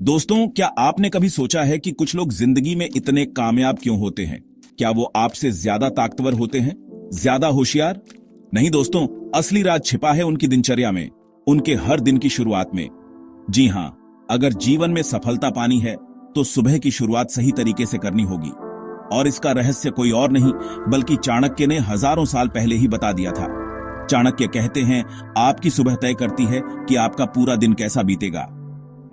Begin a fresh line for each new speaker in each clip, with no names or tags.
दोस्तों, क्या आपने कभी सोचा है कि कुछ लोग जिंदगी में इतने कामयाब क्यों होते हैं? क्या वो आपसे ज्यादा ताकतवर होते हैं, ज्यादा होशियार? नहीं दोस्तों, असली राज छिपा है उनकी दिनचर्या में, उनके हर दिन की शुरुआत में। जी हां, अगर जीवन में सफलता पानी है तो सुबह की शुरुआत सही तरीके से करनी होगी। और इसका रहस्य कोई और नहीं बल्कि चाणक्य ने हजारों साल पहले ही बता दिया था। चाणक्य कहते हैं, आपकी सुबह तय करती है कि आपका पूरा दिन कैसा बीतेगा।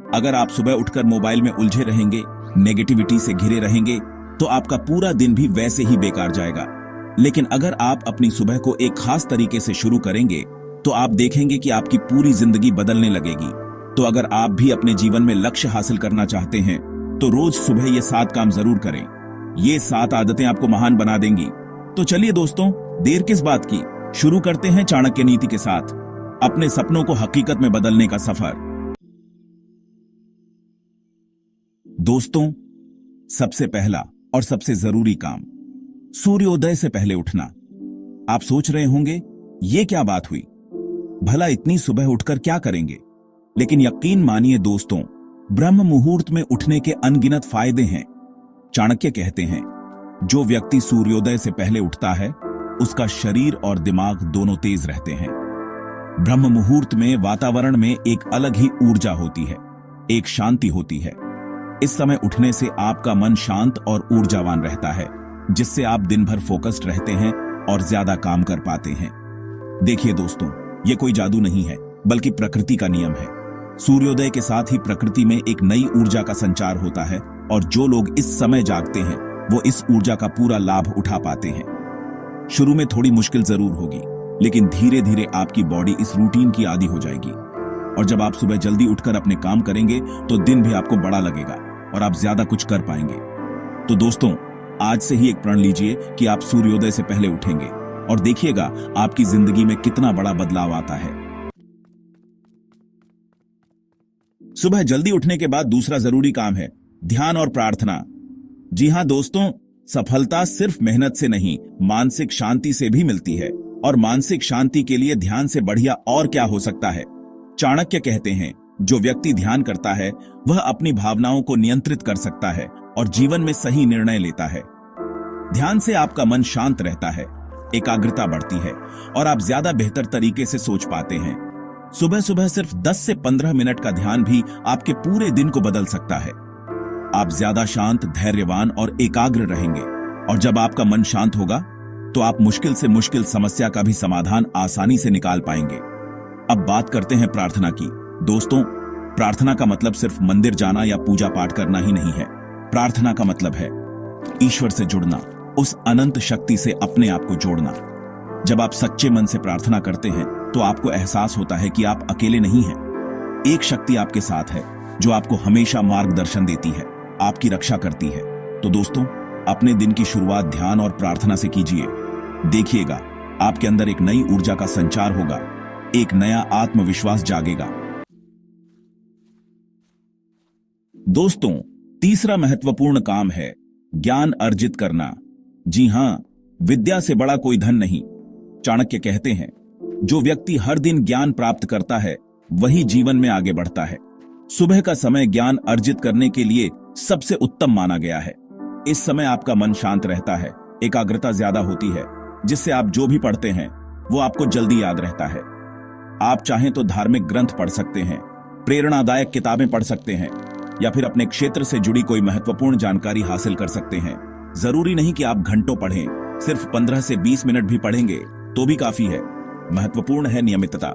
अगर आप सुबह उठकर मोबाइल में उलझे रहेंगे, नेगेटिविटी से घिरे रहेंगे, तो आपका पूरा दिन भी वैसे ही बेकार जाएगा। लेकिन अगर आप अपनी सुबह को एक खास तरीके से शुरू करेंगे तो आप देखेंगे कि आपकी पूरी जिंदगी बदलने लगेगी। तो अगर आप भी अपने जीवन में लक्ष्य हासिल करना चाहते हैं तो रोज सुबह ये 7 काम जरूर करें। ये 7 आदतें आपको महान बना देंगी। तो चलिए दोस्तों, देर किस बात की, शुरू करते हैं चाणक्य नीति के साथ अपने सपनों को हकीकत में बदलने का सफर। दोस्तों, सबसे पहला और सबसे जरूरी काम, सूर्योदय से पहले उठना। आप सोच रहे होंगे, ये क्या बात हुई, भला इतनी सुबह उठकर क्या करेंगे? लेकिन यकीन मानिए दोस्तों, ब्रह्म मुहूर्त में उठने के अनगिनत फायदे हैं। चाणक्य कहते हैं, जो व्यक्ति सूर्योदय से पहले उठता है उसका शरीर और दिमाग दोनों तेज रहते हैं। ब्रह्म मुहूर्त में वातावरण में एक अलग ही ऊर्जा होती है, एक शांति होती है। इस समय उठने से आपका मन शांत और ऊर्जावान रहता है, जिससे आप दिन भर फोकस्ड रहते हैं और ज्यादा काम कर पाते हैं। देखिए दोस्तों, ये कोई जादू नहीं है बल्कि प्रकृति का नियम है। सूर्योदय के साथ ही प्रकृति में एक नई ऊर्जा का संचार होता है और जो लोग इस समय जागते हैं वो इस ऊर्जा का पूरा लाभ उठा पाते हैं। शुरू में थोड़ी मुश्किल जरूर होगी, लेकिन धीरे धीरे आपकी बॉडी इस रूटीन की आदी हो जाएगी। और जब आप सुबह जल्दी उठकर अपने काम करेंगे तो दिन भी आपको बड़ा लगेगा और आप ज्यादा कुछ कर पाएंगे। तो दोस्तों, आज से ही एक प्रण लीजिए कि आप सूर्योदय से पहले उठेंगे और देखिएगा आपकी जिंदगी में कितना बड़ा बदलाव आता है। सुबह जल्दी उठने के बाद दूसरा जरूरी काम है ध्यान और प्रार्थना। जी हां दोस्तों, सफलता सिर्फ मेहनत से नहीं, मानसिक शांति से भी मिलती है। और मानसिक शांति के लिए ध्यान से बढ़िया और क्या हो सकता है। चाणक्य कहते हैं, जो व्यक्ति ध्यान करता है वह अपनी भावनाओं को नियंत्रित कर सकता है और जीवन में सही निर्णय लेता है। ध्यान से आपका मन शांत रहता है, एकाग्रता बढ़ती है और आप ज्यादा बेहतर तरीके से सोच पाते हैं। सुबह सुबह सिर्फ 10 से 15 मिनट का ध्यान भी आपके पूरे दिन को बदल सकता है। आप ज्यादा शांत, धैर्यवान और एकाग्र रहेंगे। और जब आपका मन शांत होगा तो आप मुश्किल से मुश्किल समस्या का भी समाधान आसानी से निकाल पाएंगे। अब बात करते हैं प्रार्थना की। दोस्तों, प्रार्थना का मतलब सिर्फ मंदिर जाना या पूजा पाठ करना ही नहीं है। प्रार्थना का मतलब है ईश्वर से जुड़ना, उस अनंत शक्ति से अपने आप को जोड़ना। जब आप सच्चे मन से प्रार्थना करते हैं तो आपको एहसास होता है कि आप अकेले नहीं हैं। एक शक्ति आपके साथ है जो आपको हमेशा मार्गदर्शन देती है, आपकी रक्षा करती है। तो दोस्तों, अपने दिन की शुरुआत ध्यान और प्रार्थना से कीजिए। देखिएगा आपके अंदर एक नई ऊर्जा का संचार होगा, एक नया आत्मविश्वास जागेगा। दोस्तों, तीसरा महत्वपूर्ण काम है ज्ञान अर्जित करना। जी हां, विद्या से बड़ा कोई धन नहीं। चाणक्य कहते हैं, जो व्यक्ति हर दिन ज्ञान प्राप्त करता है वही जीवन में आगे बढ़ता है। सुबह का समय ज्ञान अर्जित करने के लिए सबसे उत्तम माना गया है। इस समय आपका मन शांत रहता है, एकाग्रता ज्यादा होती है, जिससे आप जो भी पढ़ते हैं वो आपको जल्दी याद रहता है। आप चाहें तो धार्मिक ग्रंथ पढ़ सकते हैं, प्रेरणादायक किताबें पढ़ सकते हैं या फिर अपने क्षेत्र से जुड़ी कोई महत्वपूर्ण जानकारी हासिल कर सकते हैं। जरूरी नहीं कि आप घंटों पढ़ें, सिर्फ 15 से 20 मिनट भी पढ़ेंगे तो भी काफी है। महत्वपूर्ण है नियमितता।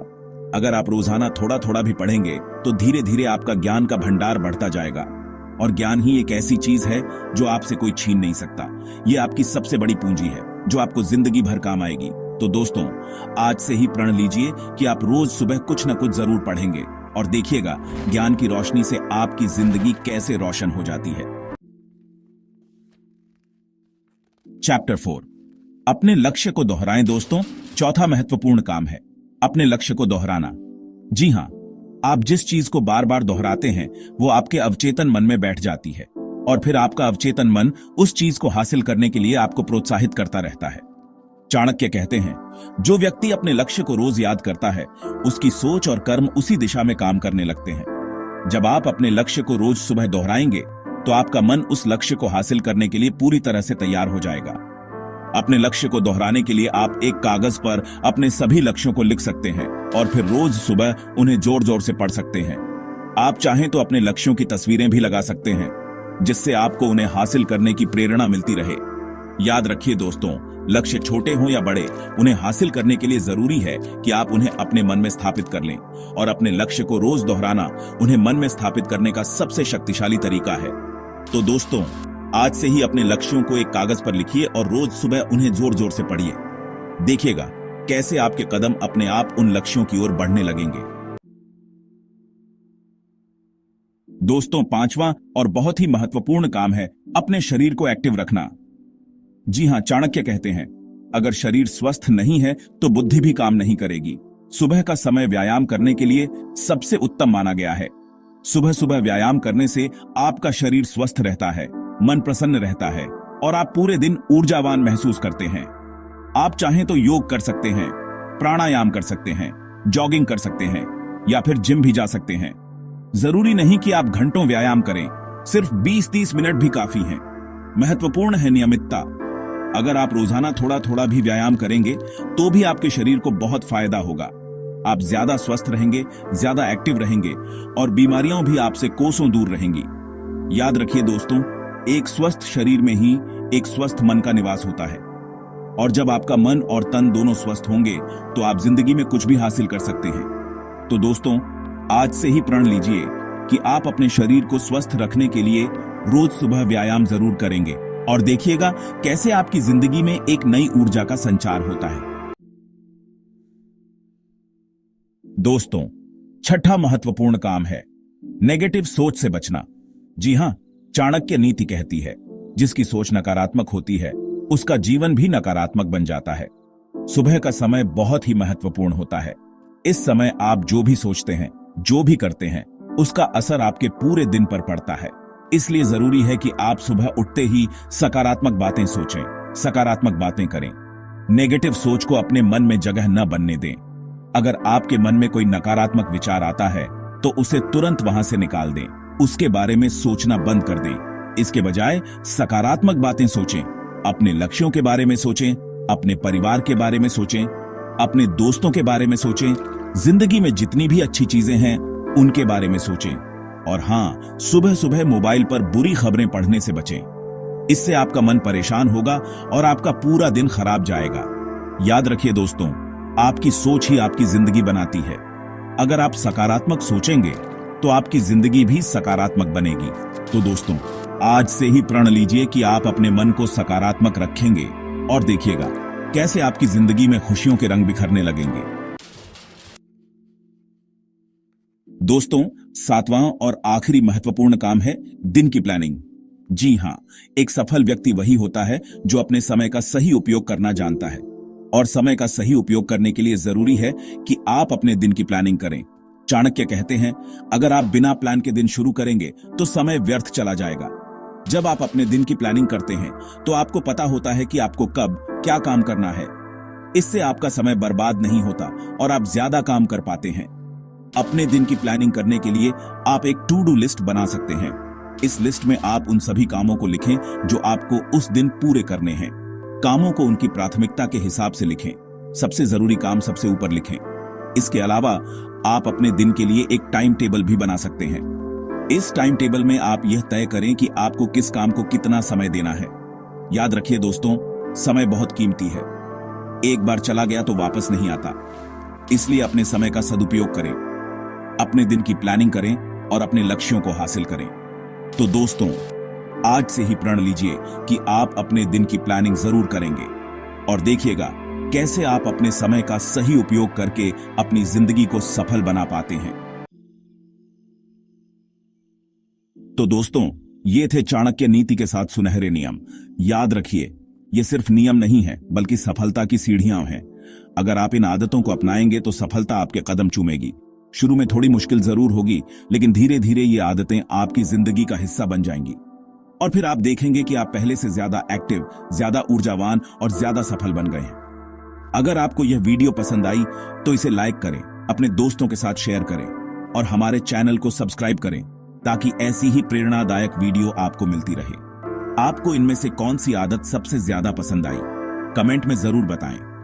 अगर आप रोजाना थोड़ा थोड़ा भी पढ़ेंगे तो धीरे धीरे आपका ज्ञान का भंडार बढ़ता जाएगा। और ज्ञान ही एक ऐसी चीज है जो आपसे कोई छीन नहीं सकता। ये आपकी सबसे बड़ी पूंजी है जो आपको जिंदगी भर काम आएगी। तो दोस्तों, आज से ही प्रण लीजिए कि आप रोज सुबह कुछ न कुछ जरूर पढ़ेंगे और देखिएगा ज्ञान की रोशनी से आपकी जिंदगी कैसे रोशन हो जाती है। चैप्टर 4, अपने लक्ष्य को दोहराएं। दोस्तों, चौथा महत्वपूर्ण काम है अपने लक्ष्य को दोहराना। जी हां, आप जिस चीज को बार बार दोहराते हैं वो आपके अवचेतन मन में बैठ जाती है और फिर आपका अवचेतन मन उस चीज को हासिल करने के लिए आपको प्रोत्साहित करता रहता है। चाणक्य कहते हैं, जो व्यक्ति अपने लक्ष्य को रोज याद करता है उसकी सोच और कर्म उसी दिशा में काम करने लगते हैं। जब आप अपने लक्ष्य को रोज सुबह दोहराएंगे तो आपका मन उस लक्ष्य को हासिल करने के लिए पूरी तरह से तैयार हो जाएगा। अपने लक्ष्य को दोहराने के लिए आप एक कागज पर अपने सभी लक्ष्यों को लिख सकते हैं और फिर रोज सुबह उन्हें जोर जोर से पढ़ सकते हैं। आप चाहें तो अपने लक्ष्यों की तस्वीरें भी लगा सकते हैं, जिससे आपको उन्हें हासिल करने की प्रेरणा मिलती रहे। याद रखिए दोस्तों, लक्ष्य छोटे हों या बड़े, उन्हें हासिल करने के लिए जरूरी है कि आप उन्हें अपने मन में स्थापित कर लें, और अपने लक्ष्य को रोज दोहराना उन्हें मन में स्थापित करने का सबसे शक्तिशाली तरीका है। तो दोस्तों, आज से ही अपने लक्ष्यों को एक कागज पर लिखिए और रोज सुबह उन्हें जोर जोर से पढ़िए। देखिएगा कैसे आपके कदम अपने आप उन लक्ष्यों की ओर बढ़ने लगेंगे। दोस्तों, पांचवा और बहुत ही महत्वपूर्ण काम है अपने शरीर को एक्टिव रखना। जी हां, चाणक्य कहते हैं, अगर शरीर स्वस्थ नहीं है तो बुद्धि भी काम नहीं करेगी। सुबह का समय व्यायाम करने के लिए सबसे उत्तम माना गया है। सुबह सुबह व्यायाम करने से आपका शरीर स्वस्थ रहता है, मन प्रसन्न रहता है और आप पूरे दिन ऊर्जावान महसूस करते हैं। आप चाहें तो योग कर सकते हैं, प्राणायाम कर सकते हैं, जॉगिंग कर सकते हैं या फिर जिम भी जा सकते हैं। जरूरी नहीं कि आप घंटों व्यायाम करें, सिर्फ 20-30 मिनट भी काफी हैं। महत्वपूर्ण है नियमितता। अगर आप रोजाना थोड़ा थोड़ा भी व्यायाम करेंगे तो भी आपके शरीर को बहुत फायदा होगा। आप ज्यादा स्वस्थ रहेंगे, ज्यादा एक्टिव रहेंगे और बीमारियां भी आपसे कोसों दूर रहेंगी। याद रखिए दोस्तों, एक स्वस्थ शरीर में ही एक स्वस्थ मन का निवास होता है, और जब आपका मन और तन दोनों स्वस्थ होंगे तो आप जिंदगी में कुछ भी हासिल कर सकते हैं। तो दोस्तों, आज से ही प्रण लीजिए कि आप अपने शरीर को स्वस्थ रखने के लिए रोज सुबह व्यायाम जरूर करेंगे और देखिएगा कैसे आपकी जिंदगी में एक नई ऊर्जा का संचार होता है। दोस्तों, छठा महत्वपूर्ण काम है नेगेटिव सोच से बचना। जी हां, चाणक्य नीति कहती है, जिसकी सोच नकारात्मक होती है उसका जीवन भी नकारात्मक बन जाता है। सुबह का समय बहुत ही महत्वपूर्ण होता है। इस समय आप जो भी सोचते हैं, जो भी करते हैं, उसका असर आपके पूरे दिन पर पड़ता है। इसलिए जरूरी है कि आप सुबह उठते ही सकारात्मक बातें सोचें, सकारात्मक बातें करें। नेगेटिव सोच को अपने मन में जगह न बनने दें। अगर आपके मन में कोई नकारात्मक विचार आता है तो उसे तुरंत वहां से निकाल दें, उसके बारे में सोचना बंद कर दें। इसके बजाय सकारात्मक बातें सोचें, अपने लक्ष्यों के बारे में सोचें, अपने परिवार के बारे में सोचें, अपने दोस्तों के बारे में सोचें, जिंदगी में जितनी भी अच्छी चीजें हैं उनके बारे में सोचें। और हां, सुबह सुबह मोबाइल पर बुरी खबरें पढ़ने से बचें। इससे आपका मन परेशान होगा और आपका पूरा दिन खराब जाएगा। याद रखिए दोस्तों, आपकी सोच ही आपकी जिंदगी बनाती है। अगर आप सकारात्मक सोचेंगे तो आपकी जिंदगी भी सकारात्मक बनेगी। तो दोस्तों, आज से ही प्रण लीजिए कि आप अपने मन को सकारात्मक रखेंगे और देखिएगा कैसे आपकी जिंदगी में खुशियों के रंग बिखरने लगेंगे। दोस्तों, सातवां और आखिरी महत्वपूर्ण काम है दिन की प्लानिंग। जी हां, एक सफल व्यक्ति वही होता है जो अपने समय का सही उपयोग करना जानता है, और समय का सही उपयोग करने के लिए जरूरी है कि आप अपने दिन की प्लानिंग करें। चाणक्य कहते हैं, अगर आप बिना प्लान के दिन शुरू करेंगे तो समय व्यर्थ चला जाएगा। जब आप अपने दिन की प्लानिंग करते हैं तो आपको पता होता है कि आपको कब क्या काम करना है। इससे आपका समय बर्बाद नहीं होता और आप ज्यादा काम कर पाते हैं। अपने दिन की प्लानिंग करने के लिए आप एक टू डू लिस्ट बना सकते हैं। इस लिस्ट में आप उन सभी कामों को लिखें जो आपको उस दिन पूरे करने हैं। कामों को उनकी प्राथमिकता के हिसाब से लिखें। सबसे जरूरी काम सबसे ऊपर लिखें। इसके अलावा आप अपने दिन के लिए एक टाइम टेबल भी बना सकते हैं। इस टाइम टेबल में आप यह तय करें कि आपको किस काम को कितना समय देना है। याद रखिए दोस्तों, समय बहुत कीमती है। एक बार चला गया तो वापस नहीं आता। इसलिए अपने समय का सदुपयोग करें, अपने दिन की प्लानिंग करें और अपने लक्ष्यों को हासिल करें। तो दोस्तों, आज से ही प्रण लीजिए कि आप अपने दिन की प्लानिंग जरूर करेंगे और देखिएगा कैसे आप अपने समय का सही उपयोग करके अपनी जिंदगी को सफल बना पाते हैं। तो दोस्तों, ये थे चाणक्य नीति के साथ सुनहरे नियम। याद रखिए, ये सिर्फ नियम नहीं है बल्कि सफलता की सीढ़ियां हैं। अगर आप इन आदतों को अपनाएंगे तो सफलता आपके कदम चूमेगी। शुरू में थोड़ी मुश्किल जरूर होगी, लेकिन धीरे धीरे ये आदतें आपकी जिंदगी का हिस्सा बन जाएंगी और फिर आप देखेंगे कि आप पहले से ज्यादा एक्टिव, ज्यादा ऊर्जावान और ज्यादा सफल बन गए हैं। अगर आपको यह वीडियो पसंद आई तो इसे लाइक करें, अपने दोस्तों के साथ शेयर करें और हमारे चैनल को सब्सक्राइब करें ताकि ऐसी ही प्रेरणादायक वीडियो आपको मिलती रहे। आपको इनमें से कौन सी आदत सबसे ज्यादा पसंद आई? कमेंट में जरूर बताएं।